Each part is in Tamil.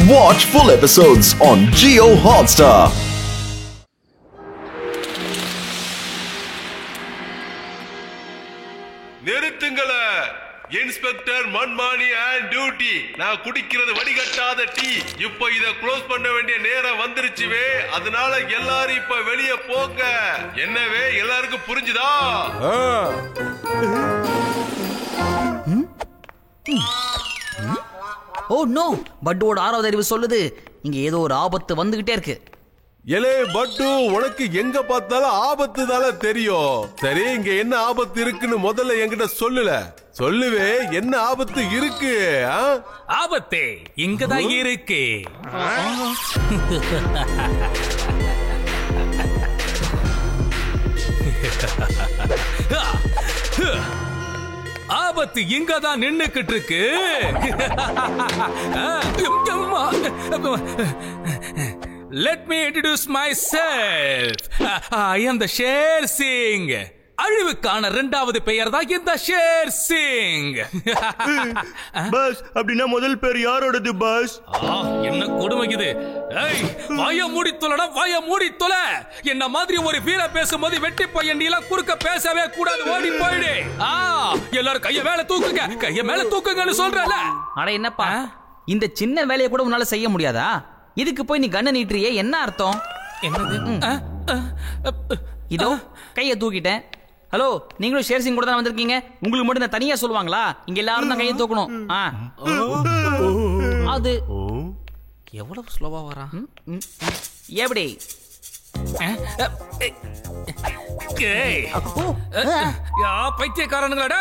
Watch full episodes on Jio Hotstar. நிறுத்துங்கள இன்ஸ்பெக்டர் மன்மானி அண்ட் டியூட்டி. நான் குடிக்கிறது வடிகட்டாத டீ. இப்ப இத க்ளோஸ் பண்ண வேண்டிய நேரம் வந்துருச்சுவே. அதனால எல்லாரும் இப்ப வெளியே போங்க. என்னவே எல்லாருக்கும் புரிஞ்சுதா? ஓ நோ, பட்டுவோட 6வது அறிவு சொல்லுது இங்க ஏதோ ஒரு ஆபத்து வந்துகிட்டே இருக்கு. எலே பட்டு, உனக்கு எங்க பார்த்தாலும் ஆபத்து தானே தெரியும். சரி, இங்க என்ன ஆபத்து இருக்குன்னு முதல்ல என்கிட்ட சொல்லுவே. என்ன ஆபத்து இருக்கு? ஆபத்து இங்கதான் இருக்கு. ஆபத்து இங்கதான் நின்னுக்கிட்டு இருக்கு. Let me introduce myself. I am the Sher Singh. அழிவுக்கான 2வது பெயர் தான் இந்த ஷேர் சிங். பஸ், அப்படின்னா முதல் பேர் யாரோடது பஸ்? என்ன கொடுமை இது. ஏய், வாய மூடி தொலைடா, வாய மூடி தொலை. என்ன மாதிரி ஒரு வீர பேசும்போது வெட்டி பையன் நீல குறுக்க பேசவே கூடாது, ஓடி போயிடு. எல்லாரும் கைய மேல தூக்குங்க, கைய மேல தூக்குங்கன்னு சொல்றல. அட என்னப்பா, இந்த சின்ன வேலையை கூட உன்னால செய்ய முடியாதா? இதுக்கு போய் நீ கண்ணை நீட்டுறியே, என்ன அர்த்தம்? என்னது? இதோ கையை தூக்கிட்டேன். ஹலோ, நீங்களும் ஷேர் சிங் கூட தான் வந்திருக்கீங்க. உங்களுக்கு மட்டும் தனியா சொல்லுவாங்களா? இங்க எல்லாரும் தான் கையை தூக்கணும். அது எவ்வளவு ஸ்லோவா வரா? எப்படி? பைத்தியக்காரனுங்களா,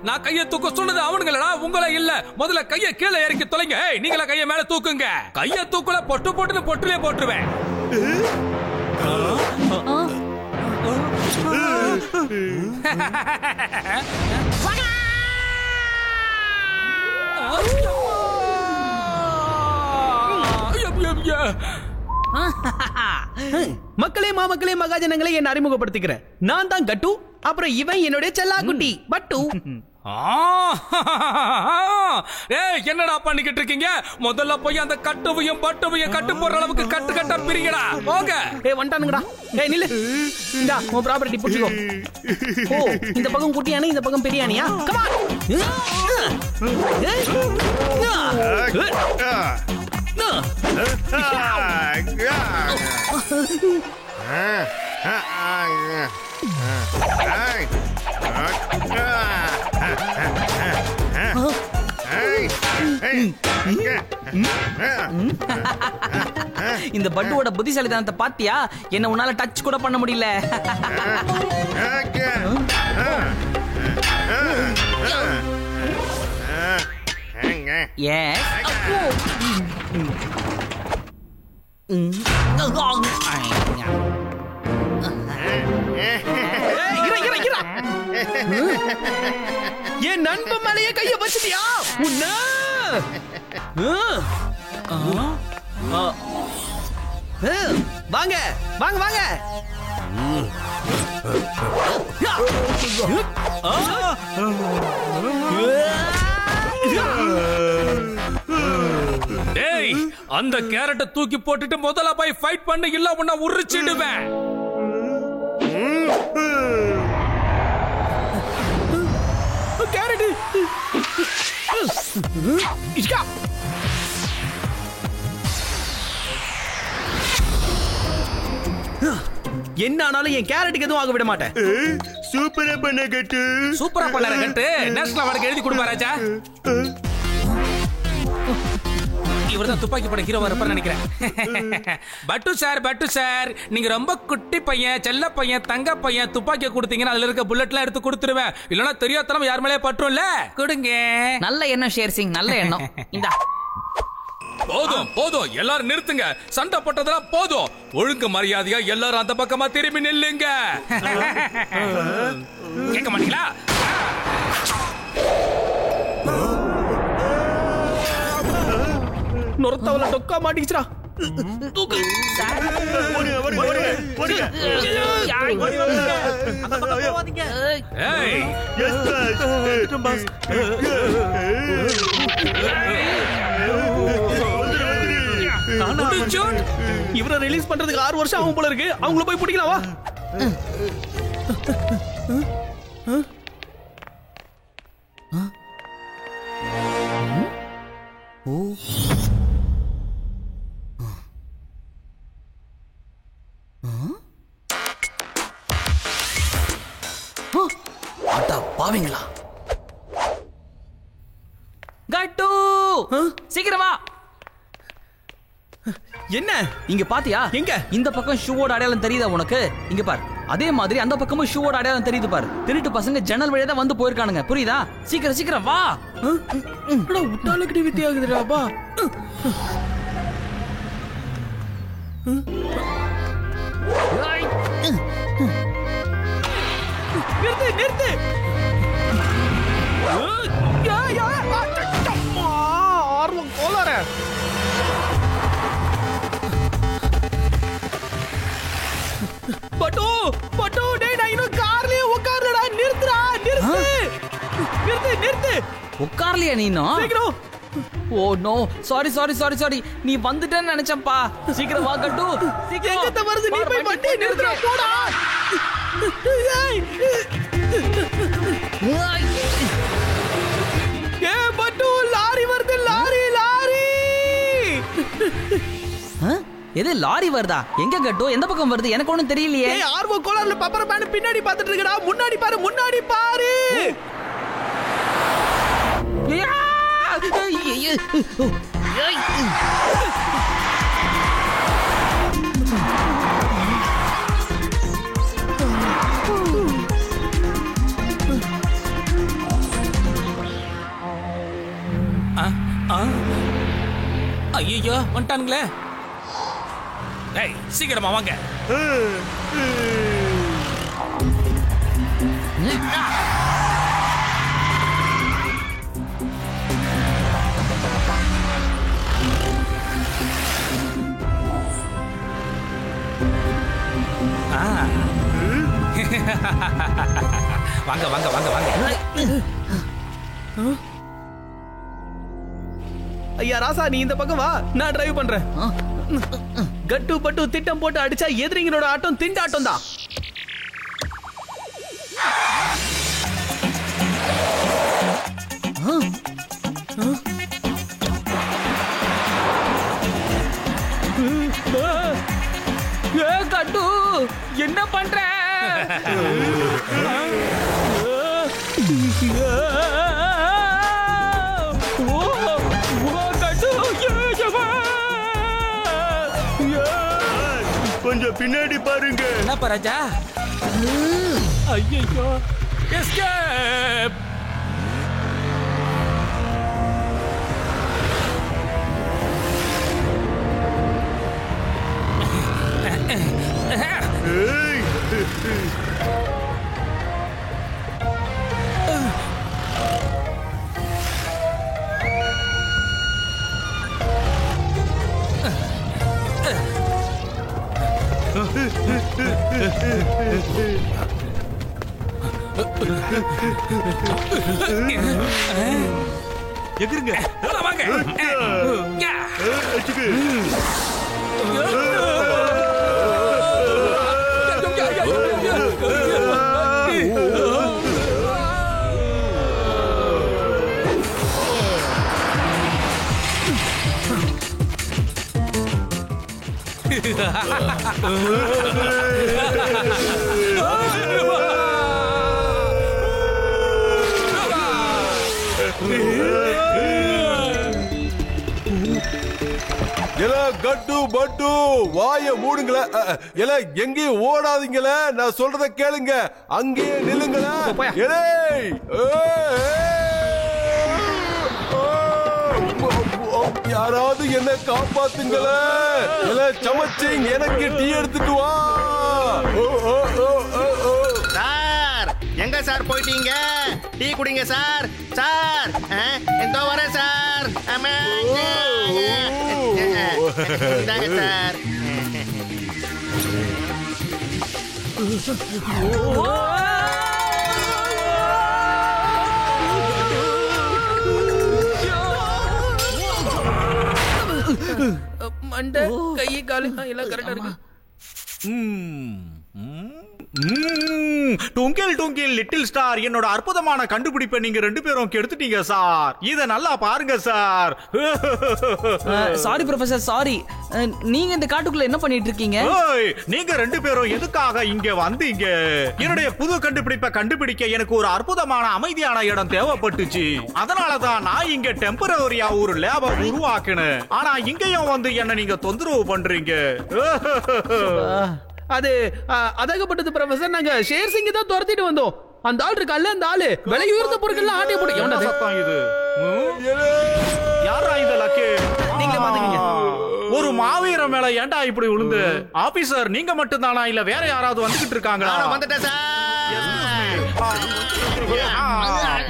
நான் கையை தூக்க சொன்னது அவனுங்களா, உங்களை இல்ல. முதல்ல கையை கீழே இறக்கி தொலைங்க. நீங்களா கையை மேல தூக்குங்க. கையை தூக்கல பொட்டு போட்டு பொட்டுலே போட்டுருவேன். மக்களே, மாமக்களே, மகாஜனங்களே, என்ன அறிமுகப்படுத்திக்கிறேன். நான் தான் கட்டு. அப்புறம் இவன் என்னுடைய செல்லா குட்டி பட்டு. என்னடா பண்ணிக்கிட்டு இருக்கீங்க? முதல்ல போய் அந்த கட்டுவையும் பட்டுவையும் கட்டு போற அளவுக்கு கட்டு கட்டா பிரிங்கடா. போங்க. வந்துட்டானுங்கடா. நில்லு. இந்தா உன் ப்ராப்பர்ட்டி புடிச்சுக்கோ. ஓ, இந்த பக்கம் குட்டி யானை, இந்த பக்கம் பெரிய யானையா? கம் இந்த பட்டுவோட புத்திசாலித்தனத்தை பாத்தியா? என்ன உன்னால டச் கூட பண்ண முடியல. என் நண்பன் மேலேயே கைய வச்சிட்டியா? வாங்க வாங்க வாங்க. டேய், அந்த கேரட்டை தூக்கி போட்டுட்டு முதல்ல போய் ஃபைட் பண்ண, இல்ல உன்னை உரிச்சிடுவேன். கேரட் என்ன ஆனாலும் என் கேரட்டுக்கு எதுவும் ஆக விட மாட்டேன். சூப்பரா பண்ண கட்டு. சூப்பரா பண்ணற கட்டு. நேஷனல் அவார்டு எழுதி கொடுப்பா ராஜா. இவர்தான் துப்பாக்கி பட ஹீரோவா இருப்பார்னு நினைக்கிறேன். பட்டு சார், நீங்க ரொம்ப குட்டி பையன், செல்ல பையன், தங்க பையன். துப்பாக்கியை கொடுத்தீங்கன்னா அதுல இருக்க புல்லட்லாம் எடுத்து கொடுத்துருவேன். இல்லனா தெரியாதனமா யார் மேலே பட்டும்ல. கொடுங்க. நல்ல எண்ணம் ஷேர் சிங், நல்ல எண்ணம். இந்தா. போதும், எல்லாரும் நிறுத்துங்க. சண்டை போட்டதெல்லாம் போதும். ஒழுங்கு மரியாதையா எல்லாரும் அந்த பக்கமா திரும்பி நில்லுங்க. கேட்க மாட்டீங்களா? நொரத்தவல டொக்கா மாட்டிக்கிச்சுடா. தூக்கு. இவரை ரிலீஸ் பண்றதுக்கு 6 வருஷம் ஆகும் போல இருக்கு. அவங்கள போய் பிடிக்கலாம் வா. பாவீங்களா கட்டு சீக்கிரமா. என்ன இங்க பாத்தியா? எங்க? இந்த பக்கம் ஷூவோட அடையாளம் தெரியுதா உனக்கு? இங்க பாரு. அதே மாதிரி அந்த பக்கமும் ஷூவோட அடையாளம் தெரியுது பாரு. திருட்டு பசங்க ஜன்னல் வழியா தான் வந்து போயிருக்கானுங்க. புரியுதா? சீக்கிரம் சீக்கிரம் வா. விட்டாலுக்கு வித்தி ஆகுதுடா வா. நிறுத்து நிறுத்து. ஆர்வம் கோளார. பட்டு பட்டு டேய் நான் இன்னும் கார்லயே உட்கார்றடா. நிறுத்துடா நிறுத்து நிறுத்து நிறுத்து. உட்கார்லையா நீனும்? சீக்கிரம். Oh no sorry sorry sorry sorry. நீ வந்துட்டேன்னு நினைச்சேன்ப்பா. சீக்கிரம் வா கட்டு. சீக்கிரம் எங்க வருது? நீ போய் வண்டியை நிறுத்துடா போடா. ஏ பட்டு லாரி வருது. Lorry lorry. எது லாரி வருதா? எங்க கட்டு? எந்த பக்கம் வருது? எனக்கு ஒண்ணும் தெரியலையே. ஏய் ஆர்வோ கோளாறுல பப்பர் பேன் பின்னாடி பாத்துட்டு இருக்கடா. முன்னாடி பாரு முன்னாடி பாரு. ஐயோ வந்துட்டானுங்களே. டேய் சீக்கிரமா வாங்க. வாங்க வாங்க வாங்க வாங்க. ஐயா ராசா நீ இந்த பக்கம் வா. நான் டிரைவ் பண்றேன். கட்டு பட்டு திட்டம் போட்டு அடிச்சா எதிரிங்களோட ஆட்டம் திண்டாட்டம் தான். கட்டு என்ன பண்ற? கொஞ்சம் பின்னாடி பாருங்க. என்ன பராஜா? ஐயோ எஸ்கேப். எதிருங்க வாங்க. கட்டு பட்டு வாய மூடுங்கள. எங்கேயும் ஓடாதீங்கள. நான் சொல்றத கேளுங்க. அங்கேயே நில்லுங்கள. யாராவது என்ன காப்பாத்துங்கள. சமச்சிங் எனக்கு டீ எடுத்துட்டு வா. சார் எங்க சார் போயிட்டீங்க? டீ குடிங்க சார். சார் எந்தோ வரேன் சார். இந்தாங்க சார். மண்டை கை காலு எல்லாம் கரெக்டா இருக்கு. டுங்கிள் டுங்கிள் லிட்டில் ஸ்டார், என்னோட அற்புதமான கண்டுபிடிப்பை நீங்க 2 பேரும் கெடுத்துட்டீங்க சார். இத நல்லா பாருங்க சார். Sorry professor, sorry. நீங்க இந்த காட்டுக்குள்ள என்ன பண்ணிட்டு இருக்கீங்க? நீங்க 2 பேரும் எதுக்காக இங்க வந்தீங்க? என்னுடைய புது கண்டுபிடிப்பை கண்டுபிடிக்க எனக்கு ஒரு அற்புதமான அமைதியான இடம் தேவைப்பட்டுச்சு. அதனாலதான் நான் இங்க டெம்பரரியா ஒரு லேப உருவாக்கினேன். ஆனா இங்கேயும் வந்து என்ன நீங்க தொந்தரவு பண்றீங்க. அது அதகப்பட்டது ப்ரொஃபசர். நாங்க ஷேர் சிங் தான் துரத்திட்டு வந்தோம். அந்த ஆள் இருக்கல்ல, அந்த ஆளு விலை உயர்ந்த பொருட்கள் ஆட்டை போட்டு என்ன சத்தம் இது? யாரா இந்த லக்கே? நீங்களே பாத்துக்கீங்க. ஒரு மாவீரன் மேல ஏன்டா இப்படி விழுந்து? ஆபீசர் நீங்க மட்டும் தானா இல்ல வேற யாராவது வந்துகிட்டு இருக்காங்களா? வந்துட்டேன் சார்.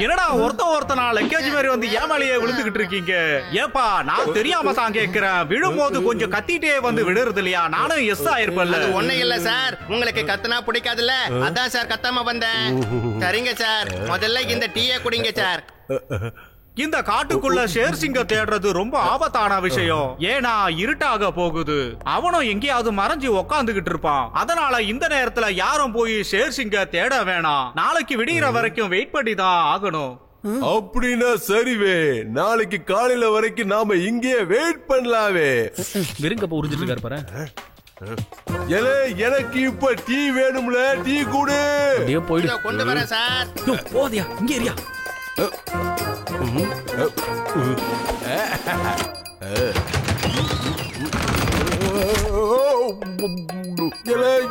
என்னடா ஒருத்தனா லக்கேஜ் மாதிரி வந்து ஏமாலியே விழுந்துகிட்டு இருக்கீங்க? ஏப்பா நான் தெரியாம தான் கேக்குறேன். விழும்போது கொஞ்சம் கத்திட்டே வந்து விடுறது இல்லையா? நானும் எஸ் ஆயிருப்பேன்ல. ஒண்ணு இல்ல சார், உங்களுக்கு கத்துனா பிடிக்காதுல்ல, அதான் சார் கத்தாம வந்தேன். சரிங்க சார், முதல்ல இந்த டீயை குடிங்க சார். இந்த காட்டுக்குள்ள ஷேர் சிங்க தேடுறது ரொம்ப ஆபத்தான விஷயம். ஏன்னா இருட்டாக போகுது. அவனும் எங்கேயாவது மறைஞ்சு உக்காந்துகிட்டு இருப்பான். அதனால இந்த நேரத்துல யாரும் போய் ஷேர் சிங்க தேட வேணாம். நாளைக்கு விடிகிற வரைக்கும் வெயிட் பண்ணி தான் ஆகணும். அப்படின்னா சரிவே, நாளைக்கு காலையில வரைக்கும் நாம இங்கே வெயிட் பண்ணலாவே. வெறுங்கப்ப உறிஞ்சிட்டு இருக்காரு பாரு. எனக்கு இப்ப டீ வேணும்ல, டீ குடு. அப்படியே போயிடு. கொண்டு வரேன் சார். போதியா இங்க ஏரியா.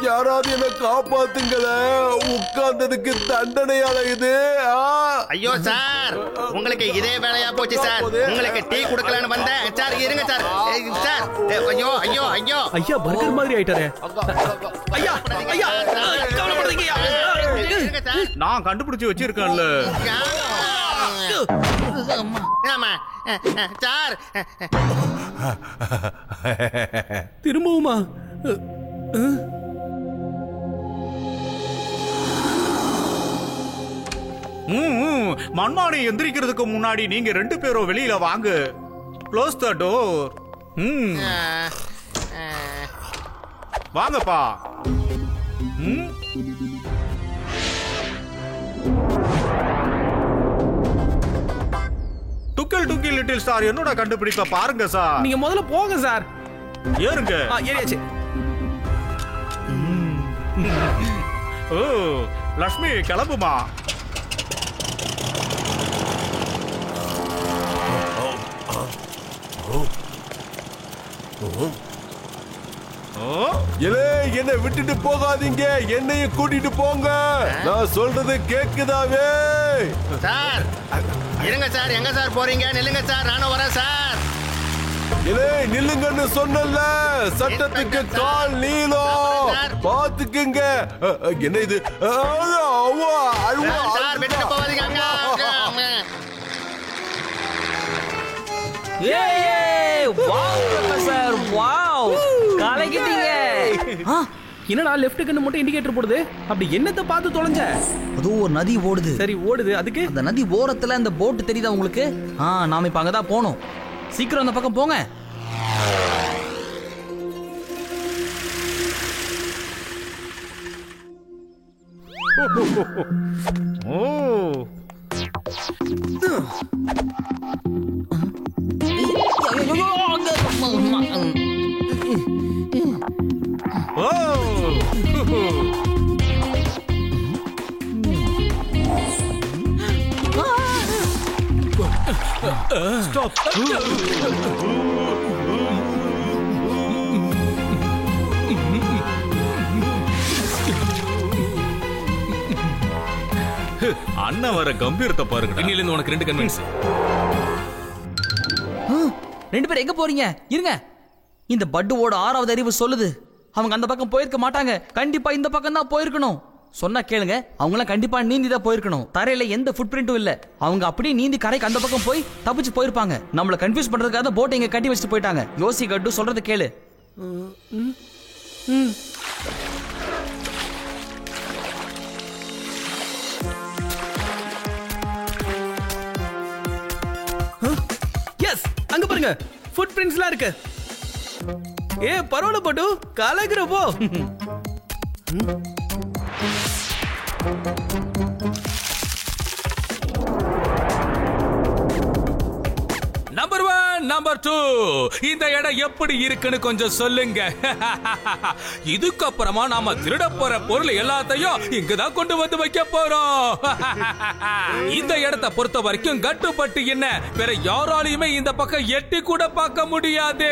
யாராவது என்ன காப்பாத்துங்கள, உட்கார்ந்ததுக்கு தண்டனையால இது. ஐயோ சார், உங்களுக்கு இதே வேலையா போச்சு சார். உங்களுக்கு டீ குடுக்கலான்னு வந்தேன் சார். இருங்க சார். சார் ஐயோ ஐயோ ஐயோ ஐயா பர்கர் மாதிரி ஆயிட்டாரே. ஐயா ஐயா கவலைப்படாதீங்க. நான் கண்டுபிடிச்சு வச்சிருக்கேன்ல. ஆமா சார். திரும்பவுமா? மண்மாடி எந்திரிக்கிறதுக்கு முன்னாடி நீங்க 2 பேரும் வெளியில வாங்க. Close the door. வாங்கப்பா. டுக்கிள் டுக்கிள் லிட்டில் ஸ்டார், என்னோட கண்டுபிடிப்ப பாருங்க சார். நீங்க முதல்ல போங்க சார். ஏறுங்க. ஏறியாச்சு. ஓ லட்சுமி கிளம்புமா. என்னை விட்டுட்டு போகாதீங்க, என்னையும் கூட்டிட்டு போங்க. நான் சொல்றது கேக்குதாவே? சார் இருங்க சார். எங்க சார் போறீங்க? நில்லுங்க சார், நானும் வரேன் சார். நில்லுங்கன்னு சொன்னல, சட்டத்துக்கு கால் நீளம். பாத்துக்குங்க. என்ன இது? சார் விட்டுட்டு போகாதீங்க. வாவ் ப்ரொஃபசர், வாவ், கலக்கிட்டீங்க. என்னடா லெஃப்ட் கண்ணு மட்டும் இண்டிகேட்டர் போடுது? அப்படி என்னத்தை பார்த்து தொலைஞ்ச? அது ஒரு நதி ஓடுது. சரி ஓடுது. அதுக்கு அந்த நதி ஓரத்துல அந்த போட் தெரியுதா உங்களுக்கு? நாம இப்ப அங்கதான் போனோம். சீக்கிரம் அந்த பக்கம் போங்க. Stop. அண்ணன் வர கம்பீரத்தை பாருங்க. இன்னிலிருந்து உனக்கு 2 கன்வின்ஸ். 2 பேரும் எங்க போறீங்க? இருங்க. இந்த பட்டுவோட 6வது அறிவு சொல்லுது, அவங்க அந்த பக்கம் போயிருக்க மாட்டாங்க. கண்டிப்பா இந்த பக்கம் தான் போயிருக்கணும். சொன்னா கேளுங்க, அவங்களாம் கண்டிப்பா நீந்தி தான் போயிருக்கணும். தரையில எந்த ஃபுட் பிரிண்ட்டும் இல்ல. அவங்க அப்படியே நீந்தி கரைக்கு அந்த பக்கம் போய் தப்பிச்சு போயிருப்பாங்க. நம்மள கன்ஃபியூஸ் பண்றதுக்காக போட்டை இங்க கட்டி வச்சுட்டு போயிட்டாங்க. யோசி கட்டு, சொல்றது கேளு. எஸ், அங்க பாருங்க. ஃபுட் பிரிண்ட்ஸ்லாம் இருக்கு. பரவாயில்ல பட்டு, கலக்குறப்போ. நம்பர் 1, நம்பர் 2, இந்த இடம் எப்படி இருக்குன்னு கொஞ்சம் சொல்லுங்க. இதுக்கப்புறமா நாம திருட போற பொருள் எல்லாத்தையும் இங்கதான் கொண்டு வந்து வைக்க போறோம். இந்த இடத்தை பொறுத்த வரைக்கும் கட்டுப்பட்டு என்ன வேற யாராலையுமே இந்த பக்கம் எட்டி கூட பார்க்க முடியாது.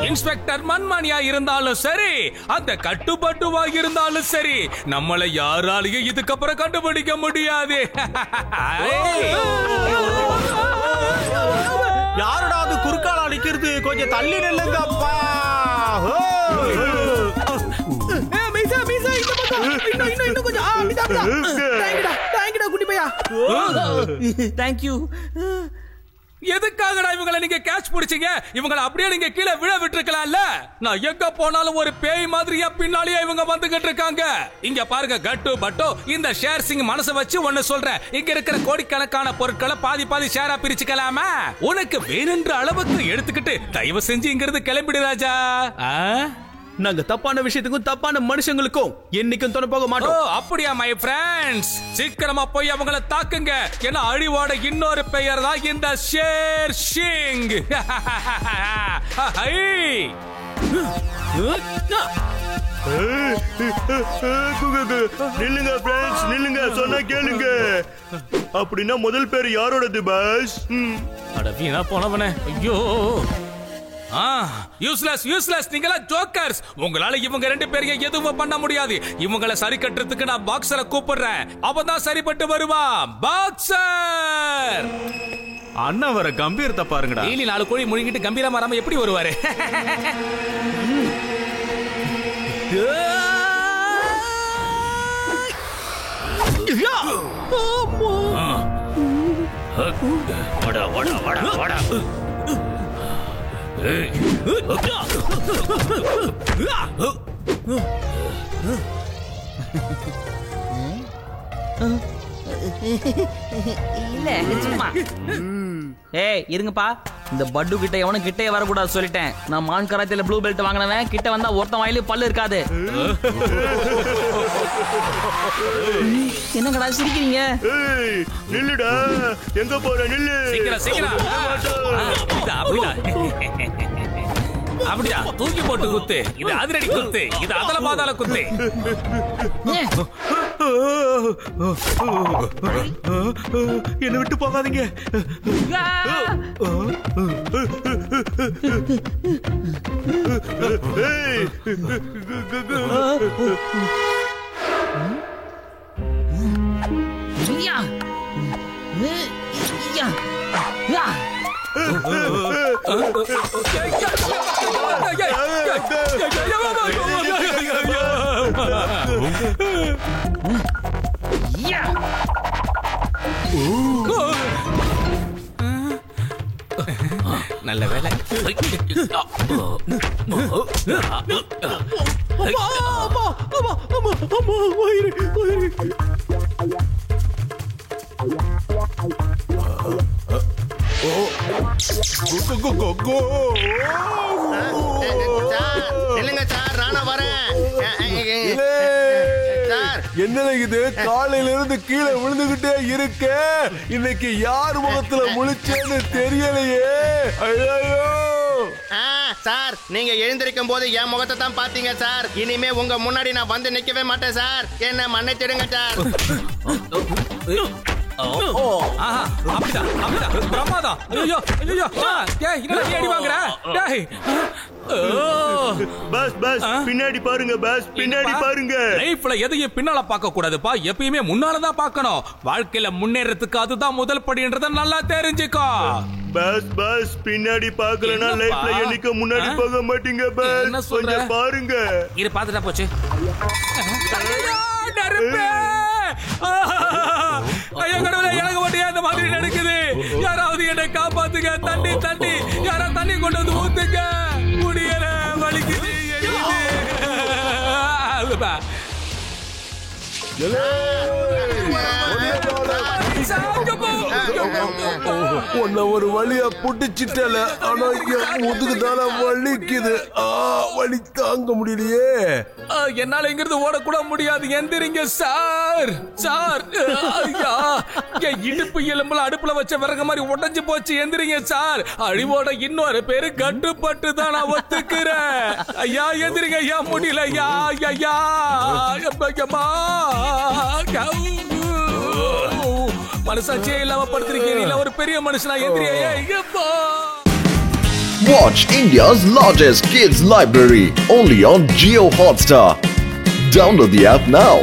இன்ஸ்பெக்டர் மன்மானியா இருந்தாலும் சரி, அந்த கட்டுப்பட்டுவா இருந்தாலும் சரி, நம்மளை யாராலையும் இதுக்கப்புறம் கண்டுபிடிக்க முடியாது. யாரடா அது குறுக்கால அடிக்கிறது? கொஞ்சம் தள்ளி நில்லுங்கப்பா. தேங்க்யூ. எதுக்காகடா இவங்களை நீங்க கேட்ச் பிடிச்சீங்க? இவங்களை அப்படியே நீங்க கீழே விழ விட்டுருக்கலாம்ல. நான் எங்க போனாலும் ஒரு பேய் மாதிரியா பின்னாலேயே இவங்க வந்துகிட்டு இருக்காங்க. இங்க பாருங்க கட்டு பட்டோ, இந்த ஷேர் சிங் மனசை வச்சு ஒன்னு சொல்றேன். இங்க இருக்கிற கோடிக்கணக்கான பொருட்களை பாதி பாதி ஷேரா பிரிச்சுக்கலாமா? உனக்கு வேணுன்ற அளவுக்கு எடுத்துக்கிட்டு தயவு செஞ்சு இங்க இருந்து கிளம்பிடு ராஜா. நாங்க தப்பான விஷயத்துக்கும் தப்பான மனுஷங்களுக்கும் என்னைக்கும் துணை போக மாட்டோம். அப்படியா மை ஃப்ரெண்ட்ஸ்? சீக்கிரமா போய் அவங்கள தாக்குங்க. ஏன்னா அழிவோட இன்னொரு பெயர் தான் இந்த ஷேர் சிங். நில்லுங்க ஃப்ரெண்ட்ஸ், நில்லுங்க, சொன்னா கேளுங்க. அப்படின்னா முதல் பேர் யாரோடது பாஸ்? அட வீணா போனவனே. ஐயோ, யூஸ்லெஸ், நீங்களா ஜோக்கர்ஸ். உங்களால இவங்க ரெண்டு பேரையும் எதுவும் பண்ண முடியாது. இவங்களை சரி கட்டுறதுக்கு நான் பாக்ஸரை கூப்பிடுறேன். அவதான் சரிப்பட்டு வருவான். பாக்ஸர் அண்ணா வர கம்பீரத்தை பாருங்கடா. டெய்லி 4 கோழி முழுங்கிட்டு கம்பீரமா வராம எப்படி வருவாரு? வாடா. இல்ல சும்மா. இருங்கப்பா, இந்த பட்டு கிட்ட எவனும் கிட்டே வரக்கூடாது சொல்லிட்டேன். நான் மான் கராத்தில ப்ளூ பெல்ட் வாங்கினவன். கிட்ட வந்தா ஒருத்தன் வாயிலும் பல்லு இருக்காது. என்னங்கடா சிரிக்கிறீங்க? நில்லுடா, எங்க போற? நில்லு சீக்கிரம். அப்படியா தூக்கி போட்டு குத்து. இது அதிரடி குத்து, இது அதல பாதாள குத்து. என்ன விட்டு போகாதீங்க. நல்ல வேலை. இல்லங்க சார், நானா வரேன். என்ன இது? காலையில இருந்து கீழே விழுந்துகிட்டே இருக்க. இன்னைக்கு யார் முகத்துல முழிச்சேன்னு தெரியலையே. ஐயோ சார், நீங்க எழுந்திருக்கும் போது என் முகத்தை தான் பாத்தீங்க சார். இனிமே உங்க முன்னாடி நான் வந்து நிக்கவே மாட்டேன் சார். என்ன மன்னிச்சிடுங்க சார். ஆஹா, அப்படிதான், அப்படிதான். பிரமாதம். ஐயோ, ஐயோ. டேய், என்னடா நீ அடி வாங்குற? டேய். பஸ் பின்னாடி பாருங்க பஸ், பின்னாடி பாருங்க. லைஃப்ல எதையும் பின்னால பார்க்க கூடாதுப்பா, எப்பயுமே முன்னால தான் பார்க்கணும். வாழ்க்கையில முன்னேறதுக்கு அதுதான் முதல் படின்றத நல்லா தெரிஞ்சுக்கோ. பஸ் பின்னாடி பார்க்கலனா லைஃப்ல என்னைக்கு முன்னாடி போக மாட்டீங்க பஸ். கொஞ்சம் பாருங்க. இரு பாத்துட்டா போச்சு. நரம்பே! ஐயா கடவுளே, எனக்கு மட்டும் ஏன் இந்த மாதிரி நடக்குது? யாராவது என்னை காப்பாத்துங்க. தண்ணி தண்ணி, யாராவது தண்ணி கொண்டு வந்து ஊத்துங்க. முடியல, வலிக்குது. உன்ன ஒரு வழியா புடிச்சிட்டல, ஆனா என் முதுகுதால வலிக்குது. வலி தாங்க முடியலையே. என்னால இங்கிருந்து ஓடக்கூட முடியாது. எந்திரிங்க சார். சார், ஐயா, என் இடுப்பு எலும்புல அடுப்புல வச்ச விறகு மாதிரி உடைஞ்சு போச்சு. எந்திரிங்க சார். அழிவோட இன்னொரு பேரு கட்டுப்பட்டு தான் நான் ஒத்துக்கிறேன். ஐயா எந்திரிங்க ஐயா, முடியல ஐயா. ஐயா மனசாட்சியே இல்லாம படுத்திருக்கீங்க. ஒரு பெரிய மனுஷனா எந்திரியா. Watch India's largest kids library only on Jio Hotstar. Download the app now.